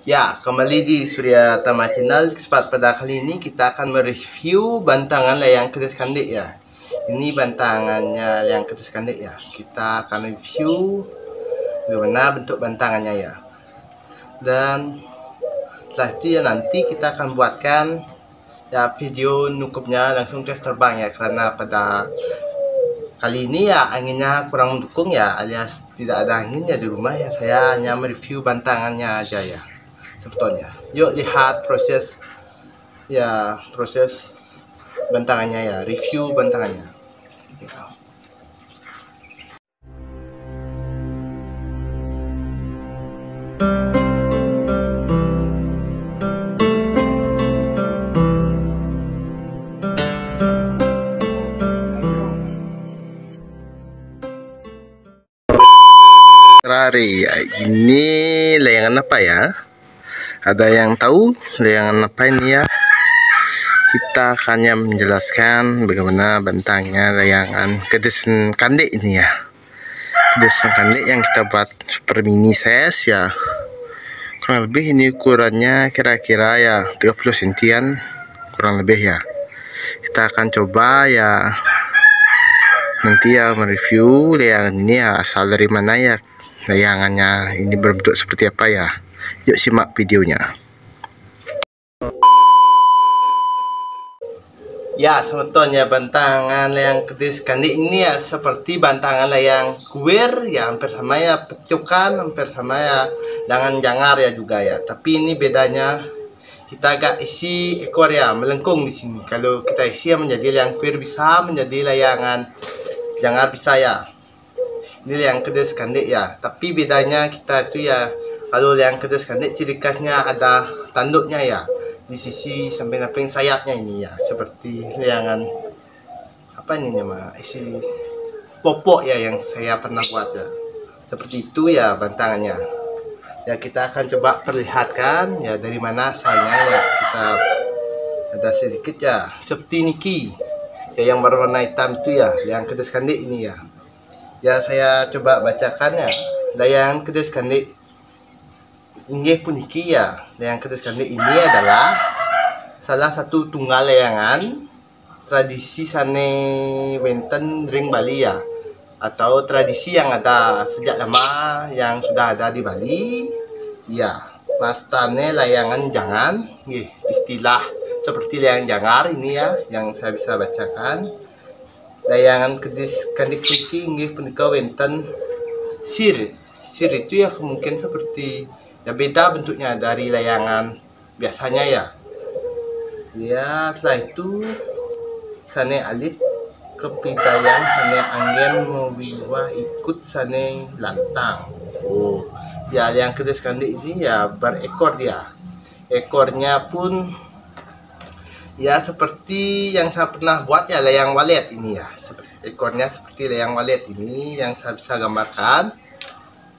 Ya, kembali di Surya Tama Channel. Pada kali ini kita akan mereview bantangan layang kedes kandik ya. Ini bantangannya layang kedes kandik ya. Kita akan review bagaimana bentuk bantangannya ya. Dan setelah itu ya nanti kita akan buatkan ya video nukupnya langsung tes terbang ya, karena pada kali ini ya anginnya kurang mendukung ya, alias tidak ada angin ya di rumah ya. Saya hanya mereview bantangannya aja ya sebetulnya. Yuk lihat proses bantangannya ya, review bantangannya. Ya, ini layangan apa ya? Ada yang tahu layangan apa ini ya? Kita akan menjelaskan bagaimana bentangnya layangan kedes kandik ini ya. Kedes kandik yang kita buat super mini size ya. Kurang lebih ini ukurannya kira-kira ya 30 sentian kurang lebih ya. Kita akan coba ya nanti ya mereview layangan ini ya, asal dari mana ya layangannya ini berbentuk seperti apa ya. Yuk simak videonya. Ya, sebetulnya bantangan layang kedes kandik ini ya seperti bantangan layang kuir ya, hampir sama ya, pecukan hampir sama ya, dengan jangar ya juga ya. Tapi ini bedanya kita agak isi ekor ya, melengkung di sini. Kalau kita isi ya menjadi layang kuir bisa, menjadi layangan jangar bisa ya. Ini layang kedes kandik ya. Tapi bedanya kita itu ya, kalau layang kedes kandik ciri khasnya ada tanduknya ya di sisi samping-samping sayapnya ini ya, seperti layangan apa ini nama isi popok ya yang saya pernah buat ya. Seperti itu ya bantangannya. Ya kita akan coba perlihatkan ya dari mana asalnya ya. Kita ada sedikit ya seperti niki ya, yang berwarna hitam itu ya layang kedes kandik ini ya. Ya saya coba bacakan ya. Layang kedes kandik inggih puniki ya. Layang kedes kandik ini adalah salah satu tunggal layangan tradisi sane wenten ring Bali ya, atau tradisi yang ada sejak lama yang sudah ada di Bali ya. Mastane layangan jangan nggih, istilah seperti layang jangar ini ya yang saya bisa bacakan. Layangan kedes kandik puniki inggih punika wenten sir. Sir itu ya mungkin seperti ya beda bentuknya dari layangan biasanya ya. Ya setelah itu sane alit kepitayang sane angin mewiwah ikut sane lantang. Oh ya, yang kedes kandik ini ya berekor dia. Ekornya pun ya seperti yang saya pernah buat ya, layang walet ini ya. Ekornya seperti layang walet ini yang saya bisa gambarkan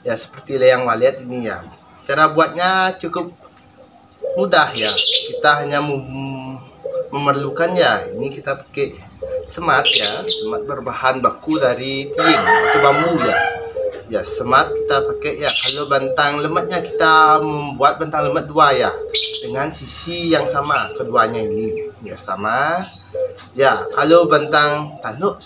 ya, seperti layang walet ini ya. Cara buatnya cukup mudah ya. Kita hanya memerlukan ya, ini kita pakai semat ya, semat berbahan baku dari tiing atau bambu ya. Ya semat kita pakai ya. Kalau bantang lematnya kita membuat bantang lemat dua ya, dengan sisi yang sama keduanya ini ya sama. Ya kalau bantang tanduk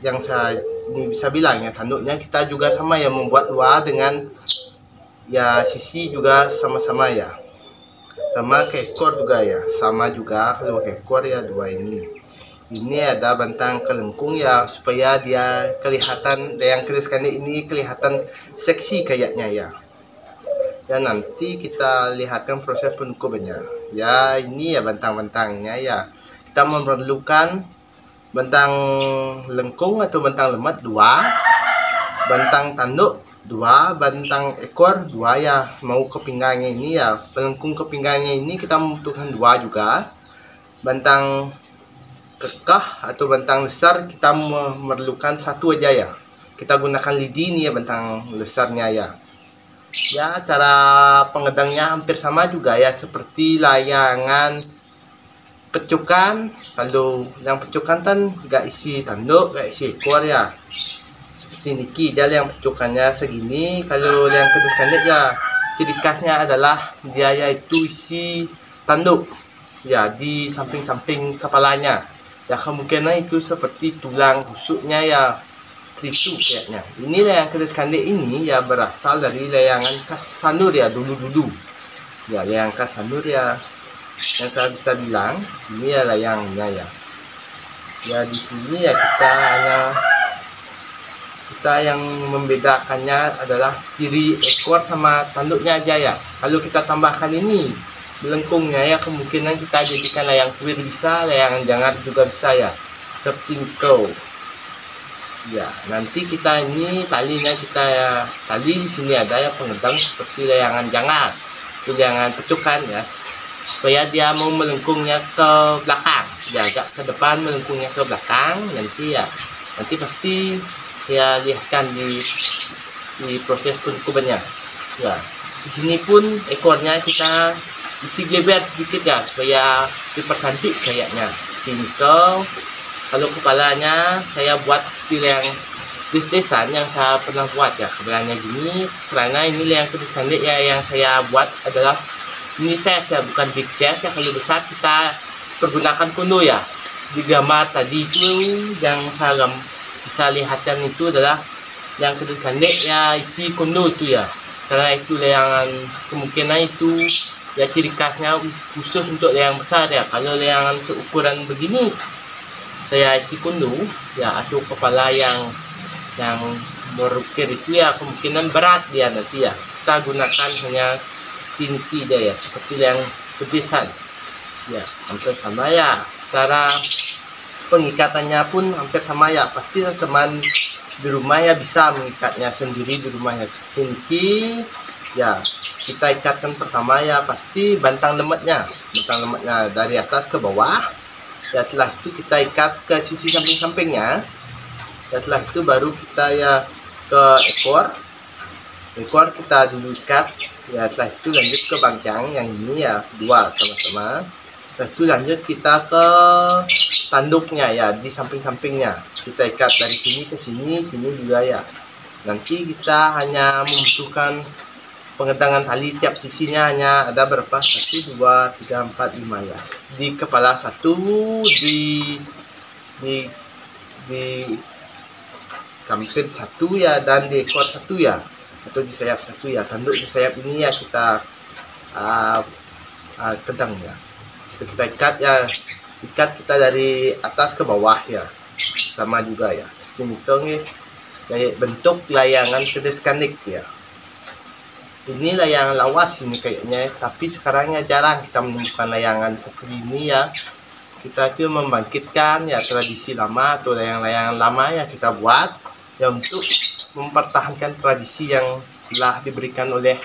yang saya ini bisa bilang ya, tanduknya kita juga sama ya, membuat dua dengan ya sisi juga sama-sama ya, sama ekor juga ya, sama juga kalau ekor ya dua ini. Ini ada bantang kelengkung ya, supaya dia kelihatan layang kedes kandik ini kelihatan seksi kayaknya ya. Ya nanti kita lihatkan proses penungkupannya. Ya ini ya bantang-bantangnya ya. Kita memerlukan bantang lengkung atau bantang lemat dua, bantang tanduk dua, bantang ekor dua ya. Mau ke pinggangnya ini ya, pelengkung ke pinggangnya ini kita membutuhkan dua juga. Bantang kekah atau bantang lesar kita memerlukan satu aja ya. Kita gunakan lidi ini ya, bantang lesarnya ya. Ya cara pengedangnya hampir sama juga ya, seperti layangan pecukan. Kalau yang pecukan kan gak isi tanduk, gak isi ekor ya, seperti niki. Jadi yang pecukannya segini. Kalau yang kedes kandik ya ciri khasnya adalah dia yaitu isi tanduk ya di samping-samping kepalanya ya, kemungkinan itu seperti tulang rusuknya ya, itu kayaknya. Inilah yang keris kandek ini ya berasal dari layangan khas Sanur ya, dulu ya, layangan khas Sanur ya, yang saya bisa bilang ini ya layangnya ya. Di sini ya kita yang membedakannya adalah ciri ekor sama tanduknya aja ya. Kalau kita tambahkan ini melengkungnya ya, kemungkinan kita jadikan layang kuir bisa, layangan jangar juga bisa ya, terpingkau ya. Nanti kita ini talinya kita ya, tali di sini ada ya pengedang seperti layangan jangar, itu layangan pecukan ya, supaya dia mau melengkungnya ke belakang ya, agak ke depan melengkungnya ke belakang. Nanti pasti ya lihatkan di proses pencukupannya ya. Di sini pun ekornya kita isi gleber sedikit ya, supaya dipercantik kayaknya tingkau. Kalau kepalanya saya buat seperti yang des-desan yang saya pernah buat ya, kepalanya gini, karena ini yang keris kandek ya, yang saya buat adalah ini size ya, bukan big size ya. Kalau besar kita pergunakan kuno ya. Di gambar tadi itu yang saya bisa lihatkan itu adalah yang keris kandek ya, isi kuno itu ya, karena itu layangan kemungkinan itu ya ciri khasnya khusus untuk layangan besar ya. Kalau layangan seukuran begini saya isi kuno ya, atau kepala yang berukir itu ya, kemungkinan berat dia nanti ya. Kita gunakan hanya tinti dia ya, seperti yang pedesan ya, hampir sama ya. Cara pengikatannya pun hampir sama ya, pasti teman di rumah ya bisa mengikatnya sendiri di rumah ya. Tinti ya, kita ikatkan pertama ya pasti bantang lematnya dari atas ke bawah ya. Setelah itu kita ikat ke sisi samping-sampingnya ya. Setelah itu baru kita ya ke ekor kita dulu ikat ya. Setelah itu lanjut ke bangkang yang ini ya, dua sama-sama. Setelah itu lanjut kita ke tanduknya ya, di samping-sampingnya kita ikat dari sini ke sini juga ya. Nanti kita hanya membutuhkan pengedangan tali, tiap sisinya hanya ada berapa, 1, 2, 3, 4, 5 ya. Di kepala satu, di kampit satu ya, dan di ekor satu ya, atau di sayap satu ya. Tanduk di sayap ini ya kita kedang ya, itu kita ikat kita dari atas ke bawah ya, sama juga ya, seperti itu nih bentuk layangan keris kandek ya. Ini layangan lawas ini kayaknya, tapi sekarangnya jarang kita menemukan layangan seperti ini ya. Kita itu membangkitkan ya tradisi lama atau layangan lama ya kita buat ya, untuk mempertahankan tradisi yang telah diberikan oleh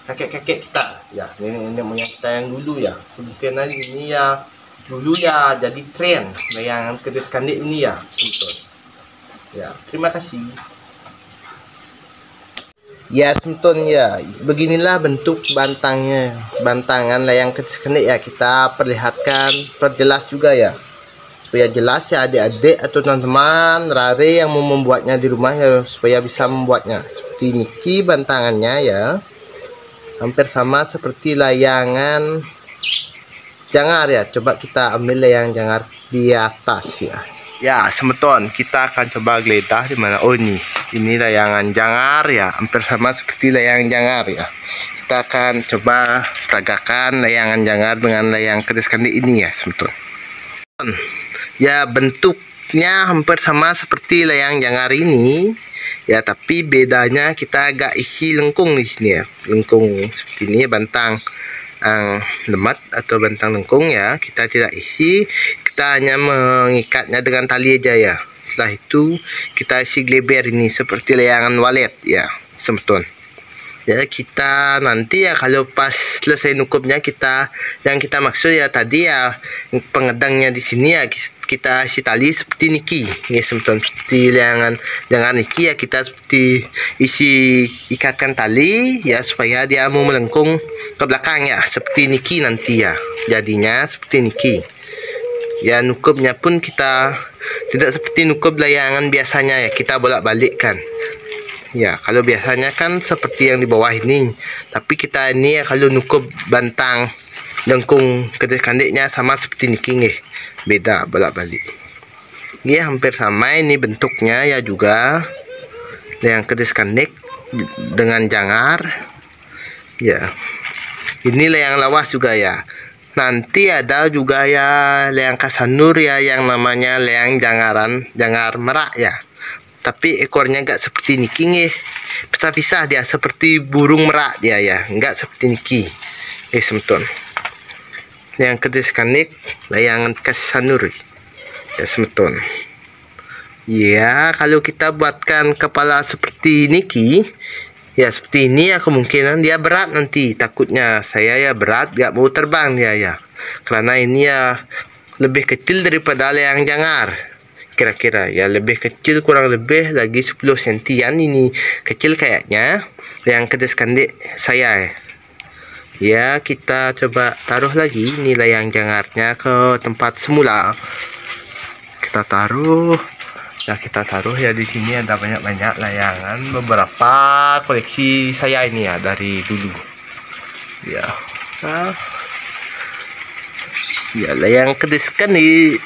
kakek-kakek kita ya, nenek moyang kita yang dulu ya. Kemungkinan ini ya dulu ya jadi tren layangan keris kandek ini ya, betul ya. Terima kasih ya, Semton ya. Beginilah bentuk bantangan layang keris kandek ya. Kita perjelas juga ya, supaya jelas ya adik-adik atau teman-teman rare yang mau membuatnya di rumah ya, supaya bisa membuatnya. Seperti niki bantangannya ya, hampir sama seperti layangan jangar ya. Coba kita ambil layang jangar di atas ya. Ya, Semton, kita akan coba geledah di mana. Oh, ini layangan jangar ya, hampir sama seperti layangan jangar ya. Kita akan coba peragakan layangan jangar dengan layang keris kandek ini ya, Semton. Ya, bentuknya hampir sama seperti layang jangar ini ya, tapi bedanya kita agak isi lengkung di sini ya. Lengkung seperti ini, bantang lemat atau bantang lengkung ya, kita tidak isi, kita hanya mengikatnya dengan tali aja ya. Setelah itu kita isi gleber ini seperti layangan walet ya, Semton ya. Kita nanti ya kalau pas selesai nukupnya, yang kita maksud ya tadi ya, pengedangnya di sini ya kita isi tali seperti niki ya, Semton. Seperti layangan jangan niki ya, kita seperti ikatkan tali ya, supaya dia mau melengkung ke belakang ya, seperti niki nanti ya, jadinya seperti niki ya. Nukupnya pun kita tidak seperti nukup layangan biasanya ya, kita bolak-balikkan Ya, kalau biasanya kan seperti yang di bawah ini. Tapi kita ini ya kalau nukup bantang lengkung kedis kandiknya sama seperti ini king, beda bolak-balik. Ini hampir sama ini bentuknya ya juga. Yang kedis kandik dengan jangar. Ya. Inilah yang lawas juga ya. Nanti ada juga ya leang kasanur ya yang namanya leang jangar merak ya. Tapi ekornya enggak seperti niki nih. Pisah-pisah dia seperti burung merak dia ya, enggak seperti niki. Semeton. Yang kedis kanik layangan kasanur. Ya semeton. Ya, kalau kita buatkan kepala seperti niki, ya seperti ini ya kemungkinan dia berat nanti. Takutnya saya ya berat, enggak mau terbang dia ya. Karena ini ya lebih kecil daripada leang jangar. Kira-kira ya lebih kecil, kurang lebih lagi 10 sentian. Ini kecil kayaknya yang kedis kandik saya ya. Kita coba taruh lagi ini layang jangarnya ke tempat semula. Kita taruh ya di sini ada banyak-banyak layangan, beberapa koleksi saya ini ya dari dulu ya. Ya layang kedis kandik.